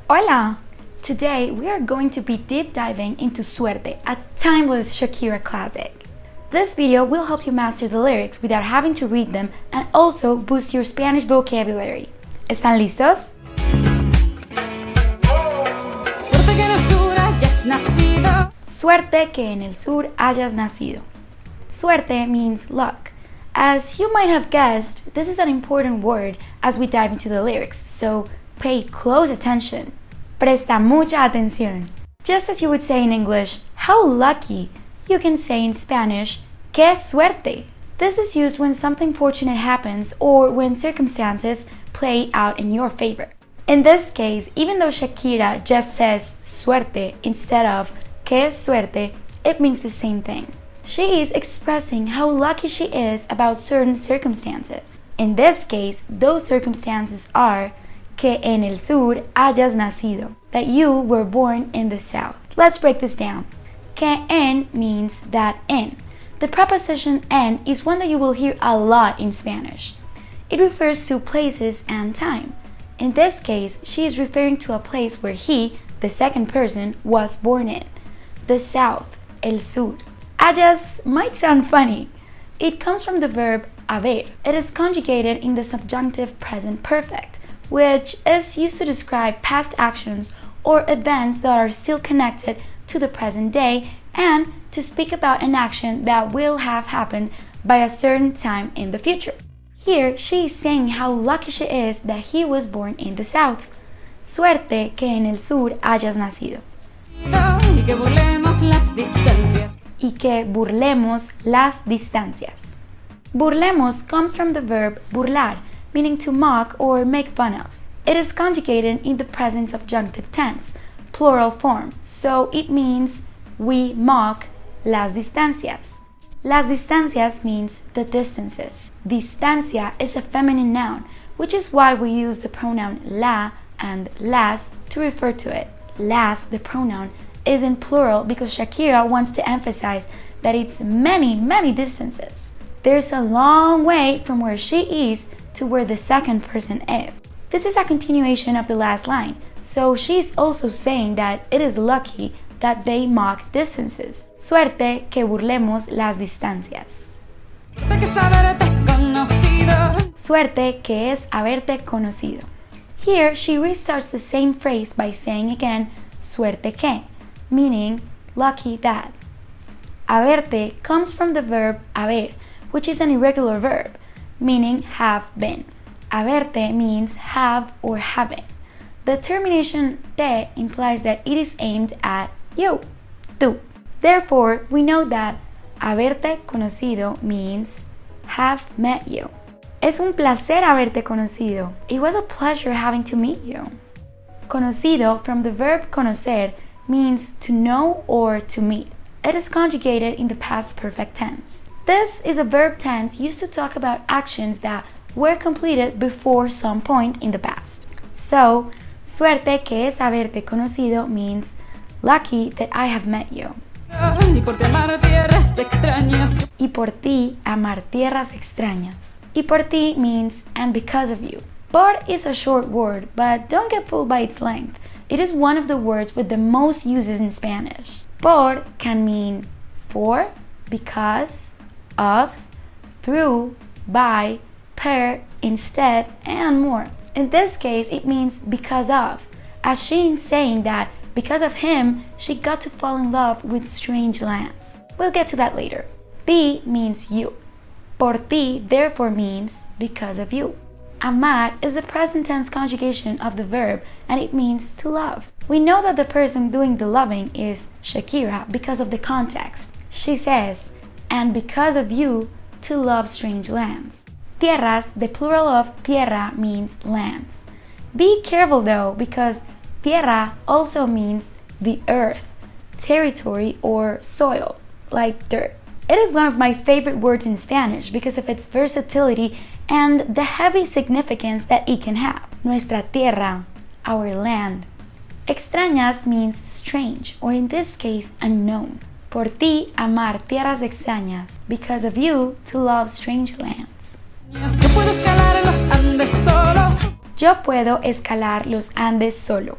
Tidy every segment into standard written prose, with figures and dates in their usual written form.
Hola! Today we are going to be deep diving into Suerte, a timeless Shakira classic. This video will help you master the lyrics without having to read them and also boost your Spanish vocabulary. ¿Están listos? Suerte que en el sur hayas nacido. Suerte means luck. As you might have guessed, this is an important word as we dive into the lyrics, so pay close attention. Presta mucha atención. Just as you would say in English, how lucky, you can say in Spanish, qué suerte. This is used when something fortunate happens or when circumstances play out in your favor. In this case, even though Shakira just says suerte instead of qué suerte, it means the same thing. She is expressing how lucky she is about certain circumstances. In this case, those circumstances are que en el sur hayas nacido, that you were born in the south. Let's break this down. Que en means that in. The preposition en is one that you will hear a lot in Spanish. It refers to places and time. In this case, she is referring to a place where he, the second person, was born in. The south, el sur. Hayas might sound funny. It comes from the verb haber. It is conjugated in the subjunctive present perfect, which is used to describe past actions or events that are still connected to the present day and to speak about an action that will have happened by a certain time in the future. Here, she is saying how lucky she is that he was born in the south. Suerte que en el sur hayas nacido. Y que burlemos las distancias. Burlemos comes from the verb burlar, meaning to mock or make fun of. It is conjugated in the present subjunctive tense, plural form, so it means we mock las distancias. Las distancias means the distances. Distancia is a feminine noun, which is why we use the pronoun la and las to refer to it. Las, the pronoun, is in plural because Shakira wants to emphasize that it's many distances. There's a long way from where she is to where the second person is. This is a continuation of the last line, so she's also saying that it is lucky that they mock distances. Suerte que burlemos las distancias. Suerte que es haberte conocido. Here she restarts the same phrase by saying again, suerte que, meaning lucky that. Haberte comes from the verb haber, which is an irregular verb, meaning have been. Haberte means have or having. The termination te implies that it is aimed at you, tú. Therefore, we know that haberte conocido means have met you. Es un placer haberte conocido. It was a pleasure having to meet you. Conocido, from the verb conocer, means to know or to meet. It is conjugated in the past perfect tense. This is a verb tense used to talk about actions that were completed before some point in the past. So, suerte que es haberte conocido means lucky that I have met you. Y por ti amar tierras extrañas. Y por ti means and because of you. Por is a short word, but don't get fooled by its length. It is one of the words with the most uses in Spanish. Por can mean for, because, of, through, by, per, instead, and more. In this case, it means because of, as she is saying that because of him, she got to fall in love with strange lands. We'll get to that later. Ti means you. Por ti therefore means because of you. Amar is the present tense conjugation of the verb and it means to love. We know that the person doing the loving is Shakira because of the context. She says, and because of you, to love strange lands. Tierras, the plural of tierra, means lands. Be careful though, because tierra also means the earth, territory, or soil, like dirt. It is one of my favorite words in Spanish because of its versatility and the heavy significance that it can have. Nuestra tierra, our land. Extrañas means strange, or in this case, unknown. Por ti amar tierras extrañas, because of you to love strange lands. Yo puedo escalar los Andes solo.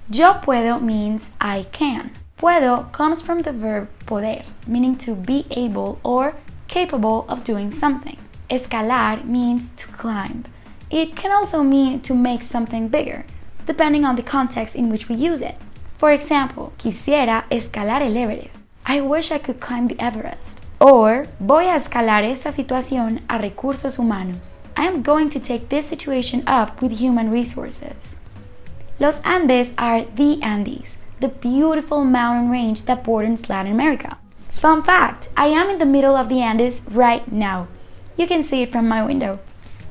Yo puedo means I can. Puedo comes from the verb poder, meaning to be able or capable of doing something. Escalar means to climb. It can also mean to make something bigger, depending on the context in which we use it. For example, quisiera escalar el Everest. I wish I could climb the Everest. Or, voy a escalar esta situación a recursos humanos. I am going to take this situation up with human resources. Los Andes are the Andes, the beautiful mountain range that borders Latin America. Fun fact, I am in the middle of the Andes right now. You can see it from my window.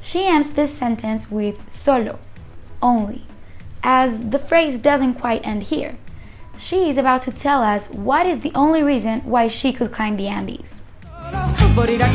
She ends this sentence with solo, only, as the phrase doesn't quite end here. She is about to tell us what is the only reason why she could climb the Andes. Por ir a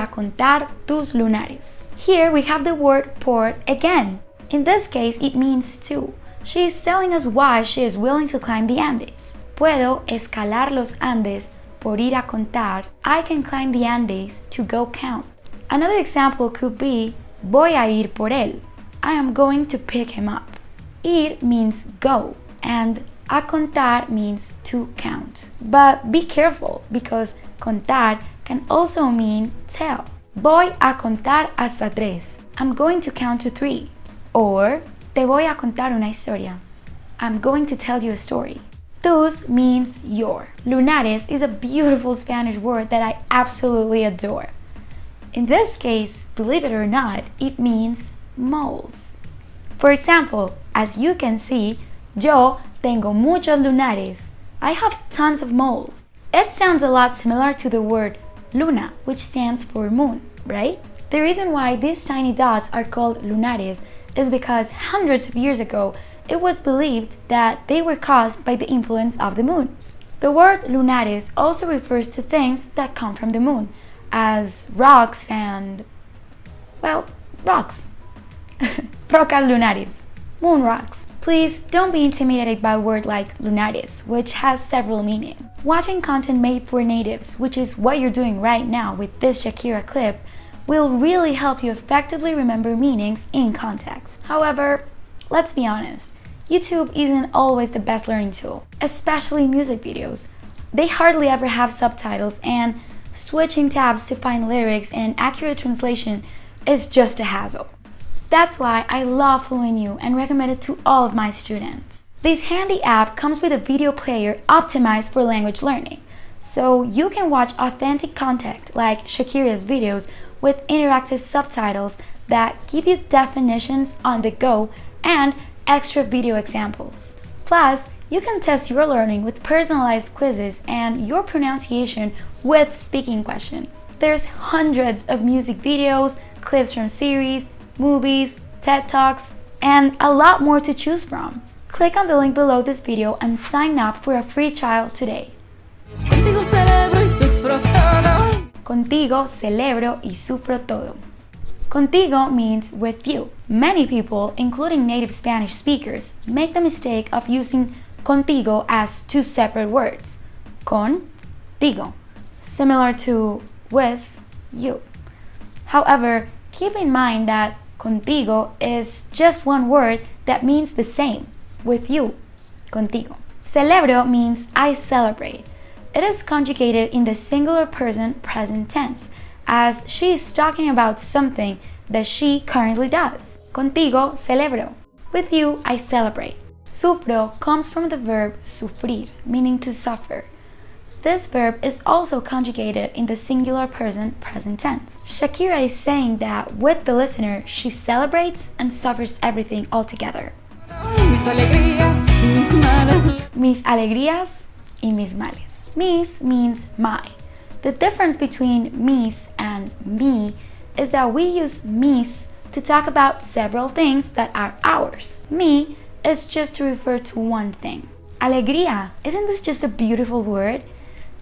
contar tus lunares. Here we have the word por again. In this case, it means to. She is telling us why she is willing to climb the Andes. Puedo escalar los Andes por ir a contar. I can climb the Andes to go count. Another example could be voy a ir por él. I am going to pick him up. Ir means go, and a contar means to count. But be careful, because contar can also mean tell. Voy a contar hasta tres. I'm going to count to 3. Or, te voy a contar una historia. I'm going to tell you a story. Tus means your. Lunares is a beautiful Spanish word that I absolutely adore. In this case, believe it or not, it means moles. For example, as you can see, yo tengo muchos lunares. I have tons of moles. It sounds a lot similar to the word luna, which stands for moon, right? The reason why these tiny dots are called lunares is because hundreds of years ago, it was believed that they were caused by the influence of the moon. The word lunares also refers to things that come from the moon, as rocks and, well, rocks. Rocas lunares, moon rocks. Please don't be intimidated by a word like lunares, which has several meanings. Watching content made for natives, which is what you're doing right now with this Shakira clip, will really help you effectively remember meanings in context. However, let's be honest, YouTube isn't always the best learning tool, especially music videos. They hardly ever have subtitles, and switching tabs to find lyrics and accurate translation is just a hassle. That's why I love FluentU and recommend it to all of my students. This handy app comes with a video player optimized for language learning, so you can watch authentic content like Shakira's videos with interactive subtitles that give you definitions on the go and extra video examples. Plus, you can test your learning with personalized quizzes and your pronunciation with speaking questions. There's hundreds of music videos, clips from series, movies, TED Talks, and a lot more to choose from. Click on the link below this video and sign up for a free trial today. Contigo celebro y sufro todo. Contigo means with you. Many people, including native Spanish speakers, make the mistake of using contigo as two separate words. Contigo, similar to with you. However, keep in mind that contigo is just one word that means the same, with you, contigo. Celebro means I celebrate. It is conjugated in the singular person present tense, as she is talking about something that she currently does. Contigo celebro. With you, I celebrate. Sufro comes from the verb sufrir, meaning to suffer. This verb is also conjugated in the singular person present tense. Shakira is saying that with the listener, she celebrates and suffers everything altogether. Mis alegrías y mis males. Mis means my. The difference between mis and me is that we use mis to talk about several things that are ours. Mi is just to refer to one thing. Alegría, isn't this just a beautiful word?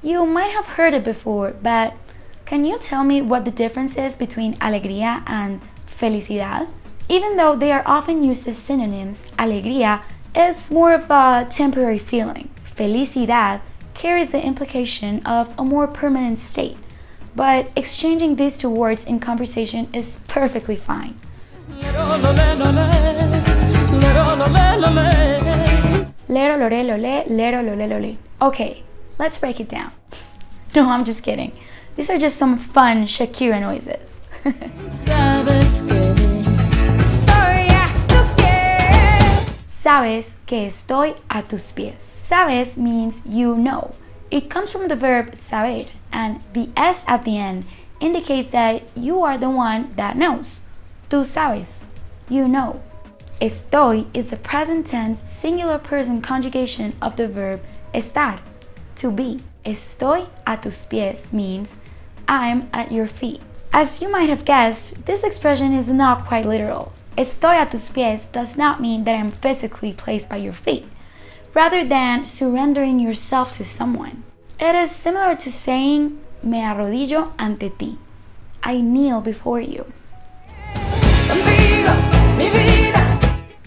You might have heard it before, but can you tell me what the difference is between alegría and felicidad? Even though they are often used as synonyms, alegría is more of a temporary feeling. Felicidad carries the implication of a more permanent state, but exchanging these two words in conversation is perfectly fine. lero, lore, lole, lero, lole, lole. Okay, let's break it down. No, I'm just kidding. These are just some fun Shakira noises. Sabes que estoy a tus pies. Sabes means you know. It comes from the verb saber, and the S at the end indicates that you are the one that knows. Tú sabes. You know. Estoy is the present tense singular person conjugation of the verb estar, to be. Estoy a tus pies means I'm at your feet. As you might have guessed, this expression is not quite literal. Estoy a tus pies does not mean that I'm physically placed by your feet, rather than surrendering yourself to someone. It is similar to saying, me arrodillo ante ti. I kneel before you.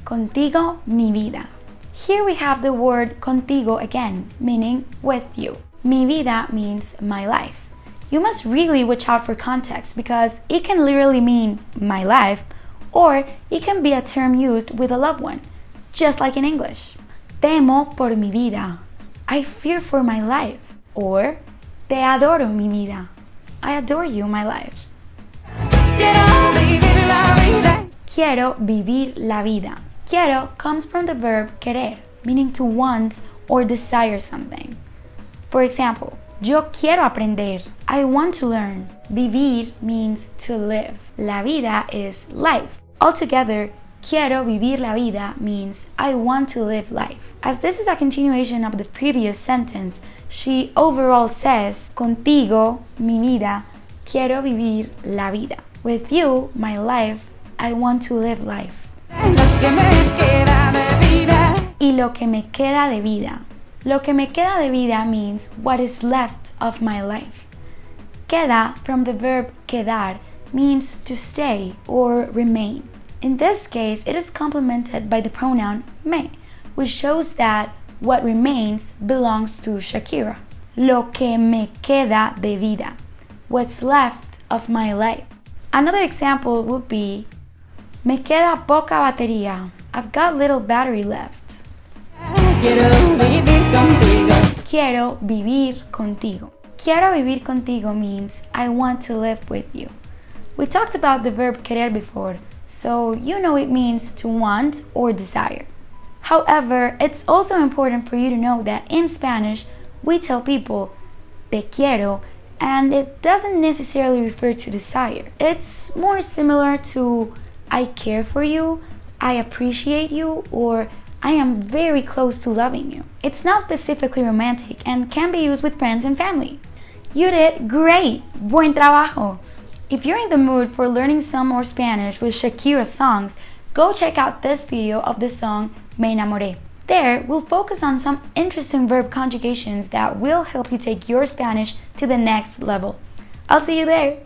Contigo, mi vida. Here we have the word contigo again, meaning with you. Mi vida means my life. You must really watch out for context because it can literally mean my life, or it can be a term used with a loved one, just like in English. Temo por mi vida. I fear for my life. Or te adoro mi vida. I adore you, my life. Quiero vivir la vida. Quiero comes from the verb querer, meaning to want or desire something. For example, yo quiero aprender. I want to learn. Vivir means to live. La vida is life. Altogether, quiero vivir la vida means I want to live life. As this is a continuation of the previous sentence, she overall says, contigo, mi vida, quiero vivir la vida. With you, my life, I want to live life. Y lo que me queda de vida. Lo que me queda de vida means what is left of my life. Queda, from the verb quedar, means to stay or remain. In this case, it is complemented by the pronoun me, which shows that what remains belongs to Shakira. Lo que me queda de vida. What's left of my life. Another example would be, me queda poca batería. I've got little battery left. Quiero vivir contigo. Quiero vivir contigo means I want to live with you. We talked about the verb querer before, so you know it means to want or desire. However, it's also important for you to know that in Spanish, we tell people te quiero, and it doesn't necessarily refer to desire. It's more similar to I care for you, I appreciate you, or I am very close to loving you. It's not specifically romantic and can be used with friends and family. You did great! Buen trabajo! If you're in the mood for learning some more Spanish with Shakira songs, go check out this video of the song Me Enamoré. There, we'll focus on some interesting verb conjugations that will help you take your Spanish to the next level. I'll see you there!